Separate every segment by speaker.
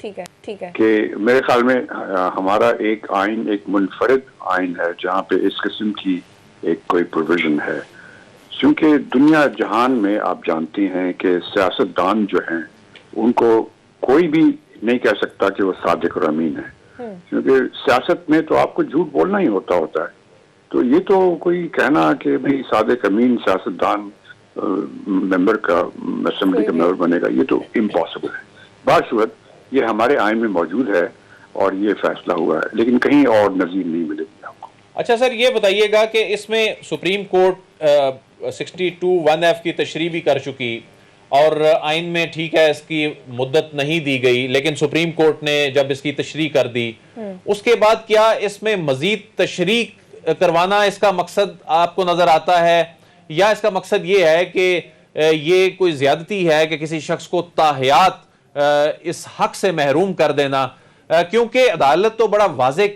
Speaker 1: ٹھیک ہے
Speaker 2: کہ میرے خیال میں ہمارا ایک آئین ایک منفرد آئین ہے جہاں پہ اس قسم کی ایک کوئی پروویژن ہے، کیونکہ دنیا جہان میں آپ جانتی ہیں کہ سیاستدان جو ہیں ان کو کوئی بھی نہیں کہہ سکتا کہ وہ صادق اور امین ہے، کیونکہ سیاست میں تو آپ کو جھوٹ بولنا ہی ہوتا ہے، تو یہ تو کوئی کہنا کہ بھئی صادق امین سیاستدان ممبر کا اسمبلی کا ممبر بنے گا، یہ تو امپاسبل ہے۔ باشرط یہ ہمارے آئین میں موجود ہے اور یہ فیصلہ ہوا ہے، لیکن کہیں اور نظیر نہیں ملے گی آپ کو۔
Speaker 3: اچھا سر، یہ بتائیے گا کہ اس میں سپریم کورٹ 62(1)(f) کی تشریح بھی کر چکی اور آئین میں ٹھیک ہے اس کی مدت نہیں دی گئی، لیکن سپریم کورٹ نے جب اس کی تشریح کر دی اس کے بعد کیا اس میں مزید تشریح کروانا اس کا مقصد آپ کو نظر آتا ہے، یا اس کا مقصد یہ ہے کہ یہ کوئی زیادتی ہے کہ کسی شخص کو تاحیات اس حق سے محروم کر دینا، کیونکہ عدالت تو بڑا واضح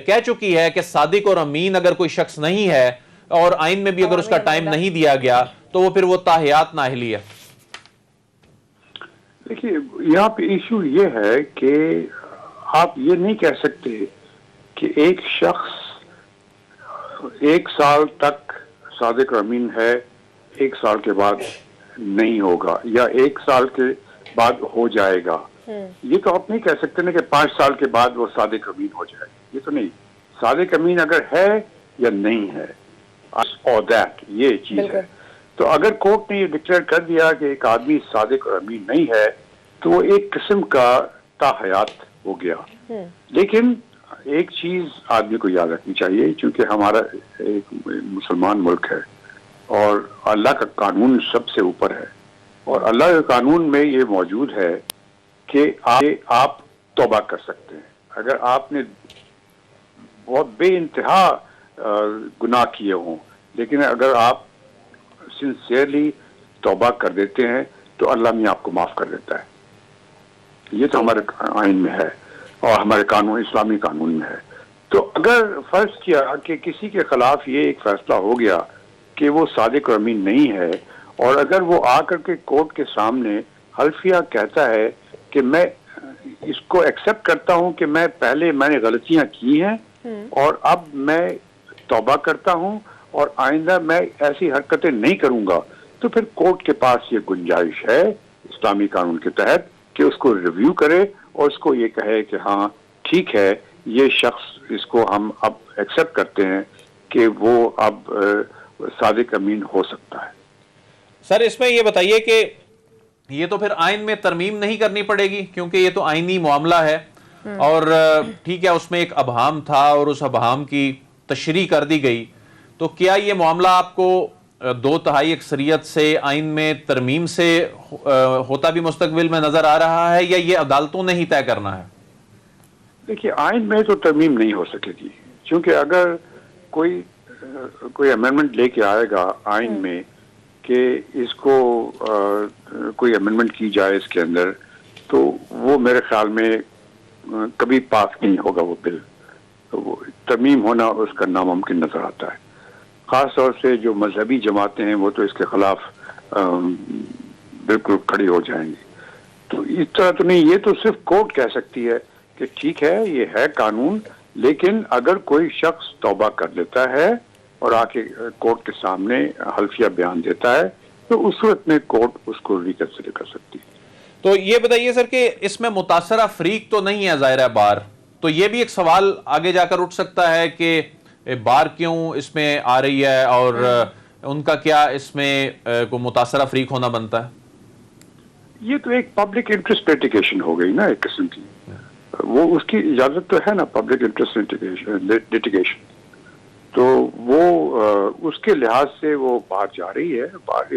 Speaker 3: کہہ چکی ہے کہ صادق اور امین اگر کوئی شخص نہیں ہے اور آئین میں بھی اگر اس کا ٹائم نہیں دیا گیا تو وہ پھر وہ تاحیات نااہلی ہے۔
Speaker 2: دیکھیے یہاں پہ ایشو یہ ہے کہ آپ یہ نہیں کہہ سکتے کہ ایک شخص 1 سال تک صادق اور امین ہے، 1 سال کے بعد نہیں ہوگا، یا 1 سال کے بعد ہو جائے گا۔ یہ تو آپ نہیں کہہ سکتے نا کہ 5 سال کے بعد وہ صادق امین ہو جائے گا، یہ تو نہیں۔ صادق امین اگر ہے یا نہیں ہے، اور دیٹ یہ چیز ہے۔ تو اگر کورٹ نے یہ ڈکلیئر کر دیا کہ ایک آدمی صادق اور امین نہیں ہے تو وہ ایک قسم کا تاحیات ہو گیا۔ لیکن ایک چیز آدمی کو یاد رکھنی چاہیے، چونکہ ہمارا ایک مسلمان ملک ہے اور اللہ کا قانون سب سے اوپر ہے، اور اللہ کے قانون میں یہ موجود ہے کہ آپ توبہ کر سکتے ہیں اگر آپ نے بہت بے انتہا گناہ کیے ہوں، لیکن اگر آپ سنسیئرلی توبہ کر دیتے ہیں تو اللہ نے آپ کو معاف کر دیتا ہے۔ یہ تو ہمارے آئین میں ہے اور ہمارے قانون اسلامی قانون میں ہے۔ تو اگر فرض کیا کہ کسی کے خلاف یہ ایک فیصلہ ہو گیا کہ وہ صادق اور امین نہیں ہے، اور اگر وہ آ کر کے کورٹ کے سامنے حلفیہ کہتا ہے کہ میں اس کو ایکسپٹ کرتا ہوں کہ میں نے غلطیاں کی ہیں اور اب میں توبہ کرتا ہوں اور آئندہ میں ایسی حرکتیں نہیں کروں گا، تو پھر کورٹ کے پاس یہ گنجائش ہے اسلامی قانون کے تحت کہ اس کو ریویو کرے اور اس کو یہ کہے کہ ہاں ٹھیک ہے، یہ شخص اس کو ہم اب ایکسپٹ کرتے ہیں کہ وہ اب صادق امین ہو سکتا ہے۔
Speaker 3: سر اس میں یہ بتائیے کہ یہ تو پھر آئین میں ترمیم نہیں کرنی پڑے گی، کیونکہ یہ تو آئینی معاملہ ہے اور ٹھیک ہے اس میں ایک ابہام تھا اور اس ابہام کی تشریح کر دی گئی، تو کیا یہ معاملہ آپ کو 2/3 اکثریت سے آئین میں ترمیم سے ہوتا بھی مستقبل میں نظر آ رہا ہے، یا یہ عدالتوں نے ہی طے کرنا ہے؟
Speaker 2: دیکھیے آئین میں تو ترمیم نہیں ہو سکے گی، کیونکہ اگر کوئی امینڈمنٹ لے کے آئے گا آئین میں کہ اس کو کوئی امینڈمنٹ کی جائے اس کے اندر، تو وہ میرے خیال میں کبھی پاس نہیں ہوگا وہ بل، وہ ترمیم ہونا اس کا ناممکن نظر آتا ہے۔ خاص طور سے جو مذہبی جماعتیں ہیں وہ تو اس کے خلاف بالکل کھڑی ہو جائیں گی۔ تو اس طرح تو نہیں، یہ تو صرف کورٹ کہہ سکتی ہے کہ ٹھیک ہے یہ ہے قانون، لیکن اگر کوئی شخص توبہ کر لیتا ہے اور آ کے کورٹ کے سامنے حلفیہ بیان دیتا ہے تو اس صورت میں کورٹ اس کو ریکنسیڈر کر سکتی ہے۔
Speaker 3: تو یہ بتائیے سر کہ اس میں متاثرہ فریق تو نہیں ہے ظاہر ہے بار، تو یہ بھی ایک سوال آگے جا کر اٹھ سکتا ہے کہ بار کیوں اس میں آ رہی ہے اور ان کا کیا اس میں کوئی متاثرہ فریق ہونا بنتا ہے؟
Speaker 2: یہ تو ایک پبلک انٹرسٹ لیٹیگیشن ہو گئی نا ایک قسم کی، وہ اس کی اجازت تو ہے نا پبلک انٹرسٹ لیٹیگیشن، تو وہ اس کے لحاظ سے وہ باہر جا رہی ہے۔ بار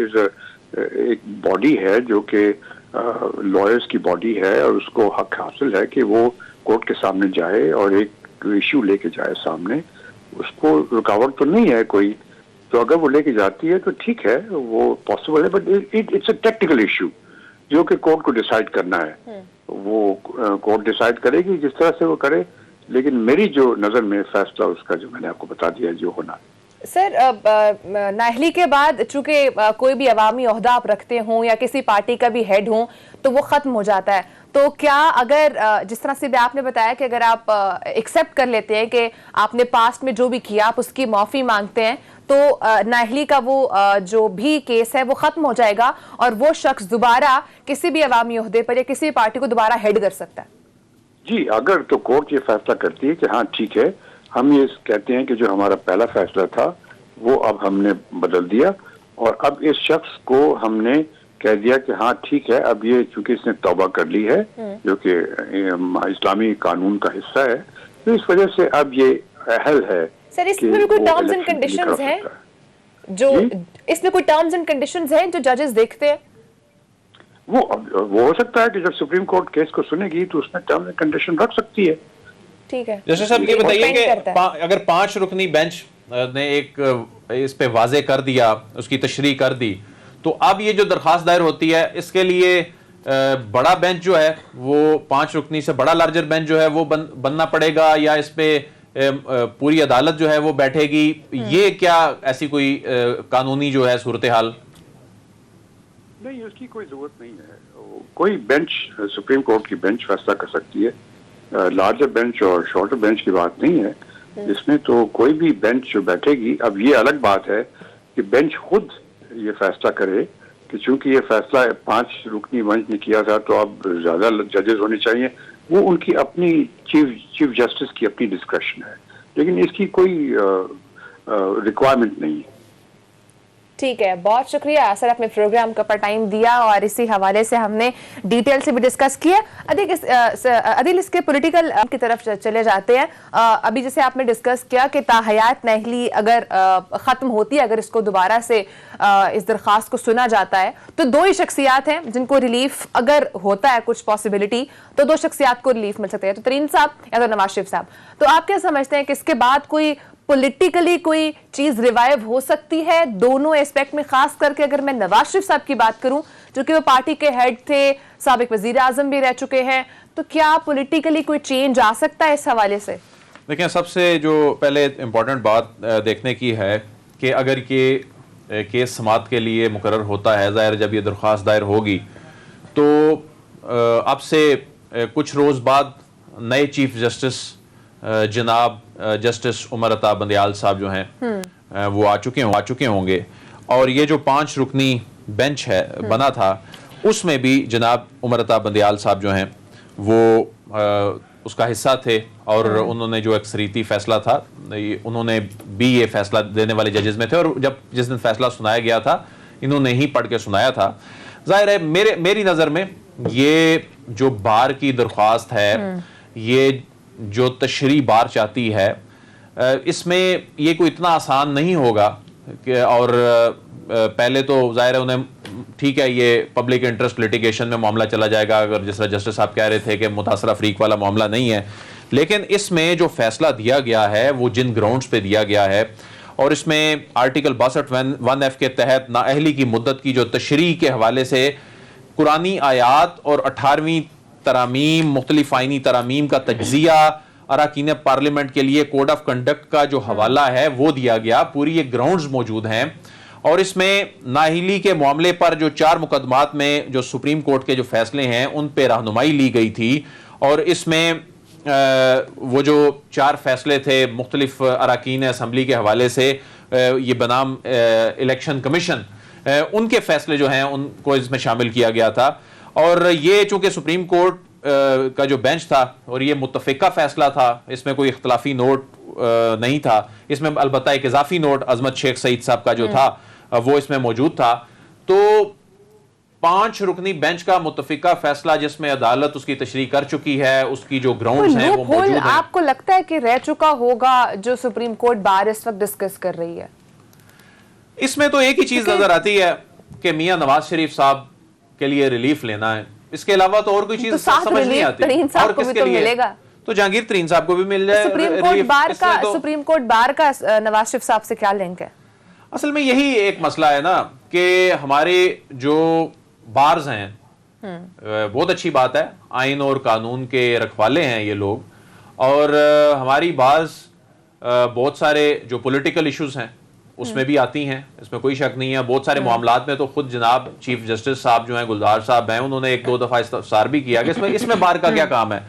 Speaker 2: ایک باڈی ہے جو کہ لائرز کی باڈی ہے اور اس کو حق حاصل ہے کہ وہ کورٹ کے سامنے جائے اور ایک ایشو لے کے جائے سامنے، اس کو رکاوٹ تو نہیں ہے کوئی، تو اگر وہ لے کے جاتی ہے تو ٹھیک ہے، وہ پاسبل ہے، but it's a technical issue جو کہ کورٹ کو ڈیسائیڈ کرنا ہے، وہ کورٹ ڈیسائیڈ کرے گی جس طرح سے وہ کرے، لیکن میری جو نظر میں فیصلہ اس کا جو میں نے آپ کو بتا دیا جو ہونا ہے۔
Speaker 1: سر نااہلی کے بعد چونکہ کوئی بھی عوامی عہدہ آپ رکھتے ہوں یا کسی پارٹی کا بھی ہیڈ ہوں تو وہ ختم ہو جاتا ہے. تو کیا اگر جس طرح سے بھی آپ نے بتایا کہ اگر آپ ایکسیپٹ کر لیتے ہیں کہ آپ نے پاسٹ میں جو بھی کیا آپ اس کی معافی مانگتے ہیں تو نااہلی کا وہ جو بھی کیس ہے وہ ختم ہو جائے گا اور وہ شخص دوبارہ کسی بھی عوامی عہدے پر یا کسی بھی پارٹی کو دوبارہ ہیڈ کر سکتا ہے؟
Speaker 2: جی اگر تو کورٹ یہ فیصلہ کرتی ہے کہ ہاں ٹھیک ہے، ہم یہ کہتے ہیں کہ جو ہمارا پہلا فیصلہ تھا وہ اب ہم نے بدل دیا اور اب اس شخص کو ہم نے کہہ دیا کہ ہاں ٹھیک ہے، اب یہ چونکہ اس نے توبہ کر لی ہے جو کہ اسلامی قانون کا حصہ ہے، تو اس وجہ سے اب یہ اہل ہے.
Speaker 1: سر اس میں کوئی ٹرمز اینڈ کنڈیشنز ہیں جو اس میں کوئی ٹرمز اینڈ کنڈیشنز ہیں جو ججز دیکھتے ہیں؟
Speaker 2: وہ ہو سکتا ہے کہ جب سپریم کورٹ کیس کو سنے گی تو اس میں ٹرمز اینڈ کنڈیشن رکھ سکتی ہے.
Speaker 1: ٹھیک ہے.
Speaker 3: جسٹس صاحب یہ بتائیے کہ اگر 5 رکنی بینچ نے ایک اس پہ واضح کر دیا، اس کی تشریح کر دی، تو اب یہ جو درخواست دائر ہوتی ہے اس کے لیے بڑا بینچ جو ہے وہ 5 رکنی سے بڑا لارجر بینچ جو ہے وہ بننا پڑے گا یا اس پہ پوری عدالت جو ہے وہ بیٹھے گی؟ یہ کیا ایسی کوئی قانونی جو ہے صورتحال؟
Speaker 2: نہیں، اس کی کوئی ضرورت نہیں ہے. کوئی بینچ سپریم کورٹ کی بینچ فیصلہ کر سکتی ہے. لارجر بینچ اور شارٹر بینچ کی بات نہیں ہے اس میں. تو کوئی بھی بینچ جو بیٹھے گی، اب یہ الگ بات ہے کہ بینچ خود یہ فیصلہ کرے کہ چونکہ یہ فیصلہ 5 رکنی بینچ نے کیا تھا تو اب زیادہ ججز ہونے چاہیے. وہ ان کی اپنی چیف جسٹس کی اپنی ڈسکشن ہے، لیکن اس کی کوئی ریکوائرمنٹ نہیں ہے.
Speaker 1: ٹھیک ہے، بہت شکریہ سر، اپنے پروگرام کا ٹائم دیا اور اسی حوالے سے ہم نے ڈیٹیل سے بھی ڈسکس کیا. عدیل اس کے پولیٹیکل کی طرف چلے جاتے ہیں. ابھی جیسے آپ نے ڈسکس کیا کہ تاحیات نااہلی اگر ختم ہوتی ہے، اگر اس کو دوبارہ سے اس درخواست کو سنا جاتا ہے تو 2 ہی شخصیات ہیں جن کو ریلیف اگر ہوتا ہے کچھ پاسبلٹی تو 2 شخصیات کو ریلیف مل سکتا ہے، تو ترین صاحب یا تو نواز شریف صاحب. تو آپ کیا سمجھتے ہیں کہ اس کے بعد کوئی پولیٹیکلی کوئی چیز ریوائیو ہو سکتی ہے دونوں ایسپیکٹ میں؟ خاص کر کے اگر میں نواز شریف صاحب کی بات کروں جو کہ وہ پارٹی کے ہیڈ تھے، سابق وزیر اعظم بھی رہ چکے ہیں، تو کیا پولیٹیکلی کوئی چینج آ سکتا ہے اس حوالے سے؟
Speaker 3: دیکھیں، سب سے جو پہلے امپورٹنٹ بات دیکھنے کی ہے کہ اگر یہ کیس سماعت کے لیے مقرر ہوتا ہے، ظاہر جب یہ درخواست دائر ہوگی تو اب سے کچھ روز بعد نئے چیف جسٹس جناب جسٹس عمر عطا بندیال صاحب جو ہیں وہ آ چکے ہوں گے، اور یہ جو 5 رکنی بینچ ہے بنا تھا اس میں بھی جناب عمر عطا بندیال صاحب جو ہیں وہ اس کا حصہ تھے، اور انہوں نے جو اکثریتی فیصلہ تھا انہوں نے بھی یہ فیصلہ دینے والے ججز میں تھے، اور جس دن فیصلہ سنایا گیا تھا انہوں نے ہی پڑھ کے سنایا تھا. ظاہر ہے میری نظر میں یہ جو بار کی درخواست ہے، یہ جو تشریح بار چاہتی ہے، اس میں یہ کوئی اتنا آسان نہیں ہوگا کہ، اور پہلے تو ظاہر ہے انہیں ٹھیک ہے یہ پبلک انٹرسٹ لیٹیگیشن میں معاملہ چلا جائے گا، اگر جس طرح جسٹس صاحب کہہ رہے تھے کہ متاثرہ فریق والا معاملہ نہیں ہے، لیکن اس میں جو فیصلہ دیا گیا ہے وہ جن گراؤنڈز پہ دیا گیا ہے، اور اس میں آرٹیکل 62(1)(f) کے تحت نااہلی کی مدت کی جو تشریح کے حوالے سے قرآنی آیات اور 18ویں ترامیم، مختلف آئینی ترامیم کا تجزیہ، اراکین پارلیمنٹ کے لیے کوڈ آف کنڈکٹ کا جو حوالہ ہے وہ دیا گیا. پوری یہ گراؤنڈز موجود ہیں، اور اس میں نااہلی کے معاملے پر جو 4 مقدمات میں جو سپریم کورٹ کے جو فیصلے ہیں ان پہ رہنمائی لی گئی تھی، اور اس میں وہ جو 4 فیصلے تھے مختلف اراکین اسمبلی کے حوالے سے، یہ بنام الیکشن کمیشن، ان کے فیصلے جو ہیں ان کو اس میں شامل کیا گیا تھا. اور یہ چونکہ سپریم کورٹ کا جو بینچ تھا اور یہ متفقہ فیصلہ تھا، اس میں کوئی اختلافی نوٹ نہیں تھا، اس میں البتہ ایک اضافی نوٹ عظمت شیخ سعید صاحب کا جو تھا وہ اس میں موجود تھا. تو 5 رکنی بینچ کا متفقہ فیصلہ جس میں عدالت اس کی تشریح کر چکی ہے، اس کی جو گراؤنڈز ہیں وہ موجود ہیں.
Speaker 1: آپ کو لگتا ہے کہ رہ چکا ہوگا جو سپریم کورٹ بار اس وقت ڈسکس کر رہی ہے؟
Speaker 3: اس میں تو ایک ہی چیز نظر آتی ہے کہ میاں نواز شریف صاحب کے لیے ریلیف لینا ہے، اس کے علاوہ تو اور کوئی چیز سمجھ نہیں آتی. اور کس کے لیے؟ تو جہانگیر ترین صاحب کو بھی مل جائے.
Speaker 1: سپریم کورٹ بار کا نواز شریف صاحب سے کیا لنک ہے؟
Speaker 3: اصل میں یہی ایک مسئلہ ہے نا کہ ہمارے جو بارز ہیں، بہت اچھی بات ہے، آئین اور قانون کے رکھوالے ہیں یہ لوگ، اور ہماری بعض بہت سارے جو پولیٹیکل ایشوز ہیں اس میں بھی آتی ہیں, اس میں کوئی شک نہیں ہے. بہت سارے معاملات میں تو خود جناب چیف جسٹس صاحب جو ہیں, گلزار صاحب ہیں, انہوں نے ایک دو دفعہ استفسار بھی کیا کہ اس میں بار کا کیا کام ہے.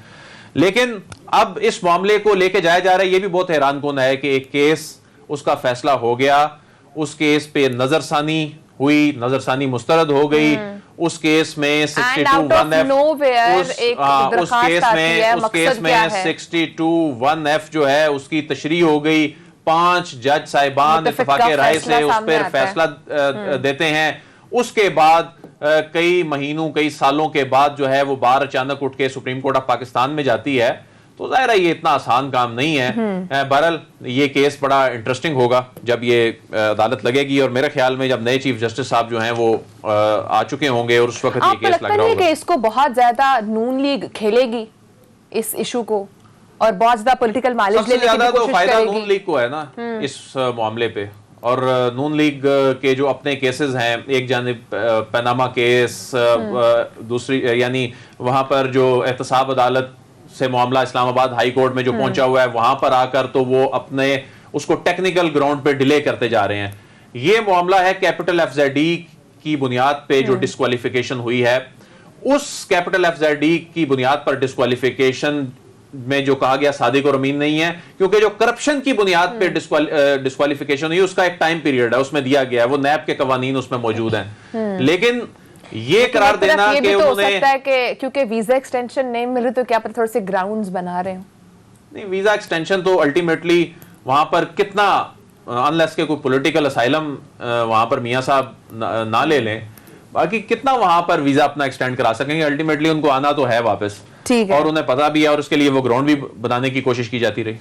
Speaker 3: لیکن اب اس معاملے کو لے کے جایا جا رہا ہے, یہ بھی بہت حیران کن ہے کہ ایک کیس اس کا فیصلہ ہو گیا, اس کیس پہ نظر ثانی ہوئی, نظر ثانی مسترد ہو گئی, اس کیس میں 62(1)F جو ہے اس کی تشریح ہو گئی, 5 جج صاحبان اتفاق رائے سے اس پر فیصلہ دیتے ہیں. اس کے بعد کئی مہینوں کئی سالوں کے بعد جو ہے وہ بار اچانک اٹھ کے سپریم کورٹ آف پاکستان میں جاتی ہے. تو ظاہر ہے یہ اتنا آسان کام نہیں ہے. بہرحال یہ کیس بڑا انٹرسٹنگ ہوگا جب یہ عدالت لگے گی, اور میرے خیال میں جب نئے چیف جسٹس صاحب جو ہیں وہ آ چکے ہوں گے اور اس وقت یہ کیس لگ رہا ہوگا.
Speaker 1: کہ اس کو بہت زیادہ نون لیگ کھیلے گی اس ایشو کو, اور بہت زیادہ پولیٹیکل مائلیج لینے کی کوشش کرے گی. سب سے زیادہ تو فائدہ
Speaker 3: نون لیگ کو ہے نا اس معاملے پہ, اور نون لیگ کے جو اپنے کیسز ہیں, ایک جانب پیناما کیس, دوسری یعنی وہاں پر جو احتساب عدالت سے معاملہ اسلام آباد ہائی کورٹ میں جو پہنچا ہوا ہے, وہاں پر آ کر تو وہ اپنے اس کو ٹیکنیکل گراؤنڈ پہ ڈیلے کرتے جا رہے ہیں. یہ معاملہ ہے کیپٹل ایف زیڈ ای کی بنیاد پہ جو ڈسکوالیفیکیشن ہوئی ہے, اس کیپٹل ایف زیڈ ای کی بنیاد پر ڈسکوالیفیکیشن میں جو کہا گیا صادق اور امین نہیں ہے, کیونکہ جو کرپشن کی بنیاد پہ ڈسکوالیفیکیشن ہوئی اس کا ایک ٹائم پیریڈ ہے, اس میں دیا گیا ہے, وہ نیب کے قوانین اس میں موجود ہیں. لیکن یہ قرار دینا کہ انہوں نے,
Speaker 1: کہ کیونکہ ویزا ایکسٹینشن نہیں مل رہی تو کیا پتہ تھوڑے سے گراؤنڈز بنا رہے ہوں.
Speaker 3: نہیں, ویزا ایکسٹینشن تو الٹیمیٹلی وہاں پر کتنا, انلیس کے کوئی پولیٹیکل اسائلم وہاں پر میاں صاحب نہ لے لیں, باقی کتنا وہاں پر ویزا اپنا ایکسٹینڈ کرا سکیں گے. الٹیمیٹلی ان کو آنا تو ہے واپس, اور انہیں پتا بھی ہے, اور اس کے لیے وہ گراؤنڈ بھی بنانے کی کوشش کی جاتی رہی.